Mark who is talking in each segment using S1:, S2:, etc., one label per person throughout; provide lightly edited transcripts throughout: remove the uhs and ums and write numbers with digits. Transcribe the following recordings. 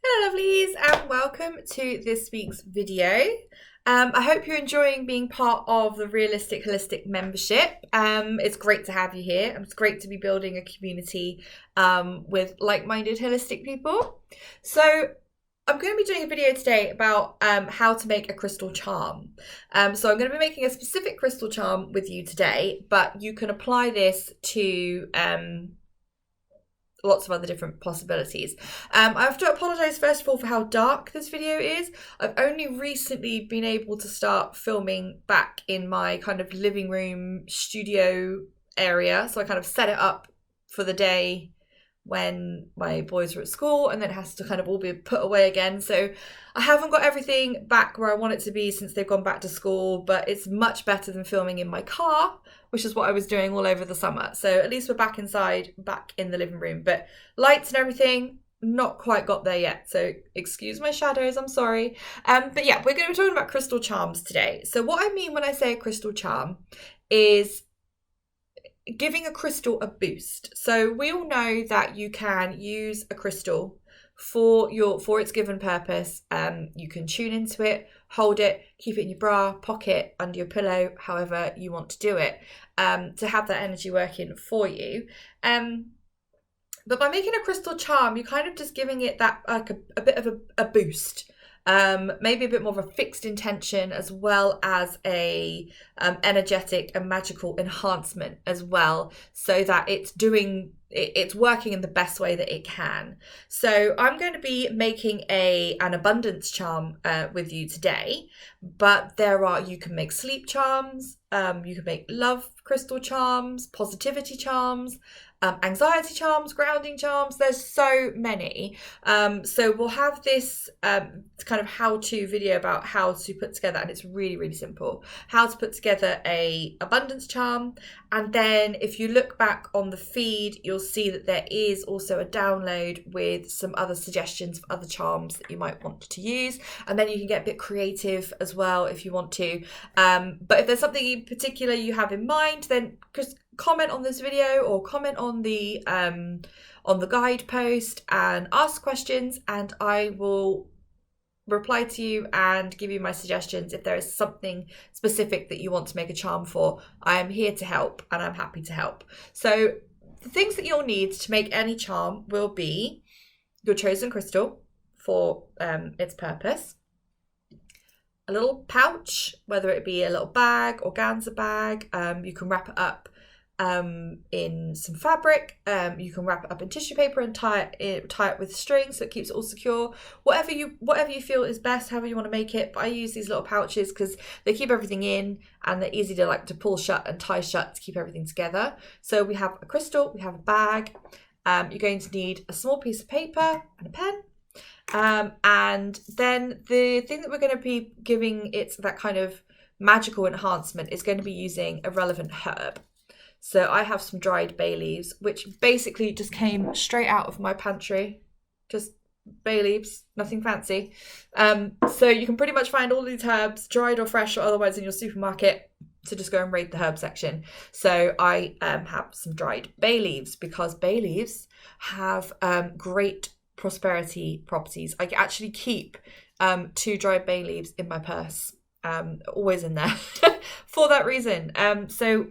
S1: Hello lovelies and welcome to this week's video. I hope you're enjoying being part of the Realistic Holistic membership. It's great to have you here. It's great to be building a community with like-minded holistic people. So I'm going to be doing a video today about how to make a crystal charm. So I'm going to be making a specific crystal charm with you today, but you can apply this to lots of other different possibilities. I have to apologise first of all for how dark this video is. I've only recently been able to start filming back in my kind of living room studio area, so I kind of set it up for the day when my boys are at school, and then it has to kind of all be put away again. So I haven't got everything back where I want it to be since they've gone back to school, but it's much better than filming in my car, which is what I was doing all over the summer. So at least we're back inside, back in the living room, but lights and everything, not quite got there yet. So excuse my shadows, I'm sorry. But yeah, we're going to be talking about crystal charms today. So what I mean when I say a crystal charm is giving a crystal a boost. So we all know that you can use a crystal for its given purpose. You can tune into it, hold it, keep it in your bra, pocket, under your pillow, however you want to do it, to have that energy working for you. But by making a crystal charm, you're kind of just giving it that like a bit of a boost. Maybe a bit more of a fixed intention, as well as a energetic and magical enhancement as well, so that it's working in the best way that it can. So I'm going to be making an abundance charm with you today, but you can make sleep charms, you can make love crystal charms, positivity charms, anxiety charms, grounding charms. There's so many. So we'll have this kind of how-to video about how to put together, and it's really, really simple, how to put together a abundance charm. And then if you look back on the feed, you'll see that there is also a download with some other suggestions of other charms that you might want to use. And then you can get a bit creative as well if you want to. But if there's something in particular you have in mind, then just comment on this video or comment on the guide post and ask questions, and I will reply to you and give you my suggestions if there is something specific that you want to make a charm for. I am here to help, and I'm happy to help. So the things that you'll need to make any charm will be your chosen crystal for its purpose, a little pouch, whether it be a little bag, organza bag. You can wrap it up in some fabric. You can wrap it up in tissue paper and tie it with string so it keeps it all secure. Whatever you feel is best, however you want to make it. But I use these little pouches because they keep everything in, and they're easy to pull shut and tie shut to keep everything together. So we have a crystal, we have a bag. You're going to need a small piece of paper and a pen. And then the thing that we're going to be giving it that kind of magical enhancement is going to be using a relevant herb. So I have some dried bay leaves, which basically just came straight out of my pantry. Just bay leaves, nothing fancy. So you can pretty much find all these herbs, dried or fresh or otherwise, in your supermarket. So just go and raid the herb section. So I have some dried bay leaves because bay leaves have great prosperity properties. I actually keep 2 dried bay leaves in my purse. Always in there for that reason. So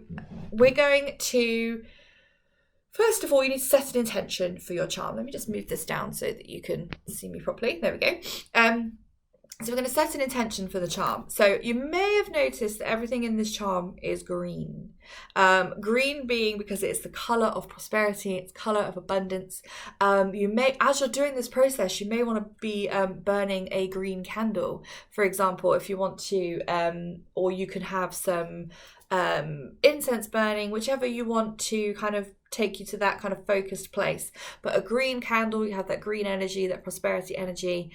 S1: we're going to, first of all, you need to set an intention for your charm. Let me just move this down so that you can see me properly. There we go. So we're going to set an intention for the charm. So you may have noticed that everything in this charm is green. Green being because it's the colour of prosperity, it's colour of abundance. You may, as you're doing this process, you may want to be burning a green candle, for example, if you want to, or you can have some incense burning, whichever you want to kind of take you to that kind of focused place. But a green candle, you have that green energy, that prosperity energy,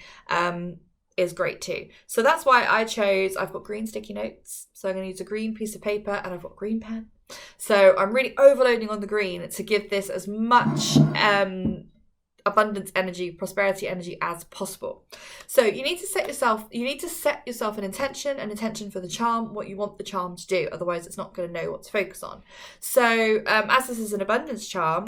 S1: is great too. So that's why I've got green sticky notes. So I'm going to use a green piece of paper, and I've got a green pen. So I'm really overloading on the green to give this as much abundance energy, prosperity energy as possible. So you need to set yourself an intention for the charm, what you want the charm to do. Otherwise it's not going to know what to focus on. So as this is an abundance charm,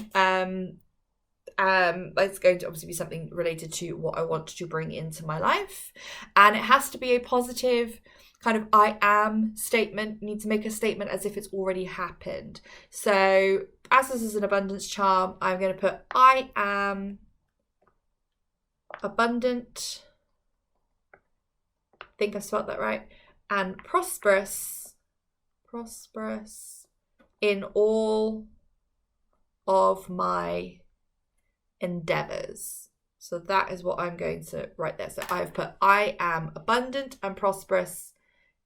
S1: it's going to obviously be something related to what I want to bring into my life, and it has to be a positive kind of I am statement. You need to make a statement as if it's already happened. So as this is an abundance charm, I'm going to put I am abundant, I think I spelled that right, and prosperous in all of my endeavors. So that is what I'm going to write there. So I've put I am abundant and prosperous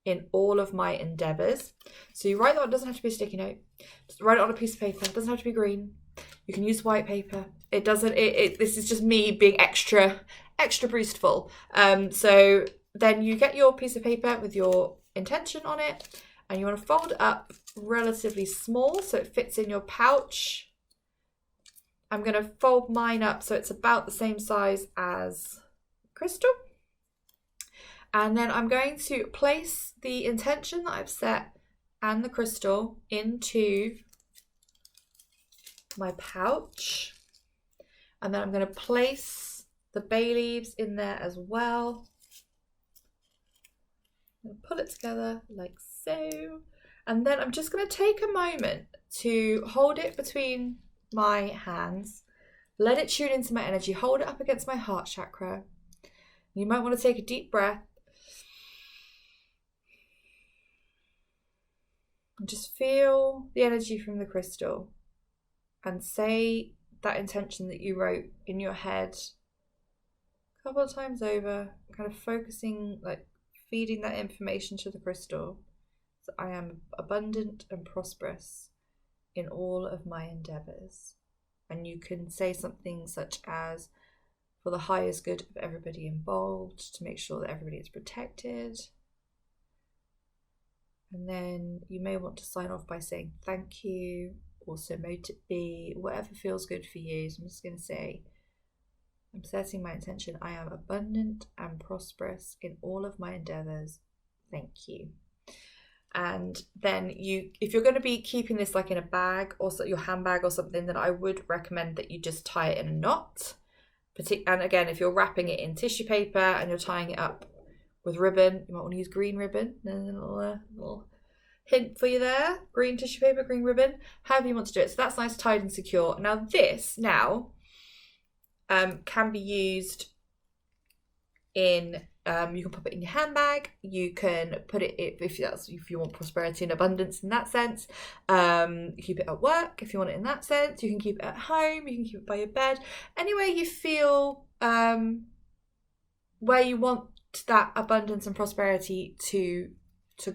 S1: in all of my endeavors. So you write that. It doesn't have to be a sticky note. Just write it on a piece of paper. It doesn't have to be green. You can use white paper. It doesn't. This is just me being extra boostful. So then you get your piece of paper with your intention on it, and you want to fold it up relatively small so it fits in your pouch. I'm going to fold mine up so it's about the same size as crystal. And then I'm going to place the intention that I've set and the crystal into my pouch. And then I'm going to place the bay leaves in there as well. I'm going to pull it together like so. And then I'm just going to take a moment to hold it between my hands, let it tune into my energy, hold it up against my heart chakra. You might want to take a deep breath and just feel the energy from the crystal and say that intention that you wrote in your head a couple of times over, kind of focusing, like feeding that information to the crystal. So I am abundant and prosperous in all of my endeavors. And you can say something such as, for the highest good of everybody involved, to make sure that everybody is protected. And then you may want to sign off by saying thank you, also mote it be, whatever feels good for you. So I'm just going to say, I'm setting my intention, I am abundant and prosperous in all of my endeavors. Thank you. And then if you're going to be keeping this like in a bag or your handbag or something, then I would recommend that you just tie it in a knot. And again, if you're wrapping it in tissue paper and you're tying it up with ribbon, you might want to use green ribbon. There's a little hint for you there. Green tissue paper, green ribbon, however you want to do it. So that's nice, tied and secure. Now this can be used in, you can pop it in your handbag, you can put it, if you want prosperity and abundance in that sense, keep it at work if you want it in that sense, you can keep it at home, you can keep it by your bed, anywhere you feel where you want that abundance and prosperity to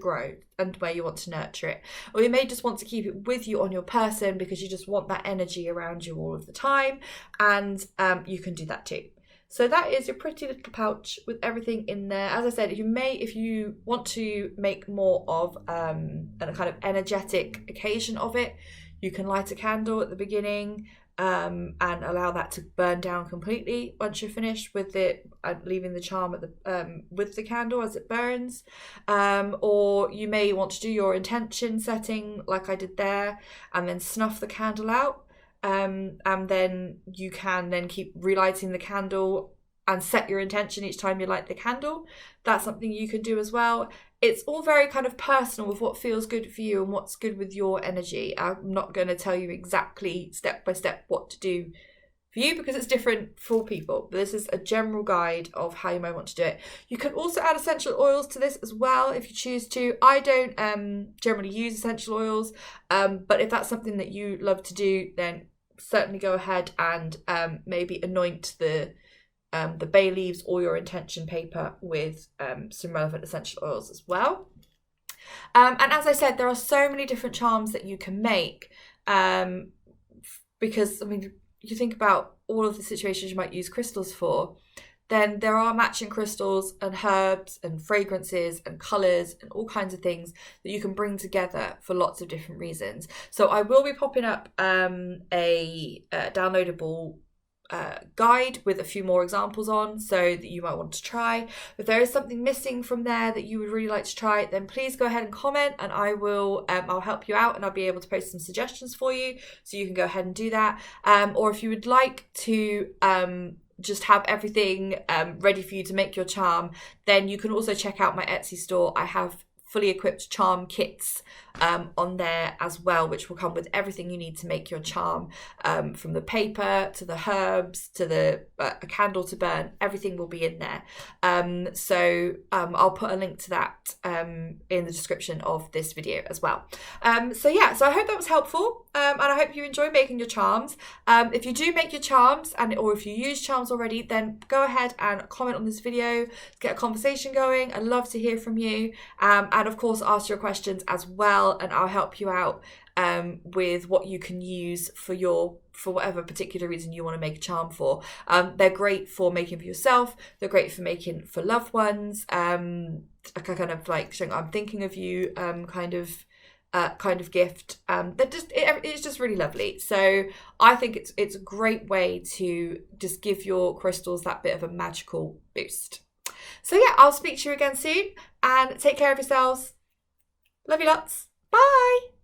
S1: grow and where you want to nurture it. Or you may just want to keep it with you on your person because you just want that energy around you all of the time, and you can do that too. So that is your pretty little pouch with everything in there. As I said, if you want to make more of a kind of energetic occasion of it, you can light a candle at the beginning and allow that to burn down completely once you're finished with it, leaving the charm at the with the candle as it burns. Or you may want to do your intention setting like I did there and then snuff the candle out. And then you can then keep relighting the candle and set your intention each time you light the candle. That's something you can do as well. It's all very kind of personal with what feels good for you and what's good with your energy. I'm not going to tell you exactly step by step what to do for you because it's different for people. But this is a general guide of how you might want to do it. You can also add essential oils to this as well if you choose to. I don't generally use essential oils, but if that's something that you love to do, then certainly go ahead and maybe anoint the bay leaves or your intention paper with some relevant essential oils as well. And as I said, there are so many different charms that you can make because, I mean, you think about all of the situations you might use crystals for, then there are matching crystals and herbs and fragrances and colours and all kinds of things that you can bring together for lots of different reasons. So I will be popping up a downloadable guide with a few more examples on, so that you might want to try. If there is something missing from there that you would really like to try, then please go ahead and comment, and I'll help you out, and I'll be able to post some suggestions for you, so you can go ahead and do that. Or if you would like to just have everything ready for you to make your charm, then you can also check out my Etsy store. I have fully equipped charm kits on there as well, which will come with everything you need to make your charm, from the paper to the herbs to the a candle to burn. Everything will be in there. So I'll put a link to that in the description of this video as well. So I hope that was helpful, and I hope you enjoy making your charms. If you do make your charms, or if you use charms already, then go ahead and comment on this video to get a conversation going. I'd love to hear from you, and of course ask your questions as well, and I'll help you out with what you can use for whatever particular reason you want to make a charm for. They're great for making for yourself. They're great for making for loved ones. Kind of like showing I'm thinking of you, kind of gift. It's just really lovely. So I think it's a great way to just give your crystals that bit of a magical boost. So I'll speak to you again soon, and take care of yourselves. Love you lots. Bye.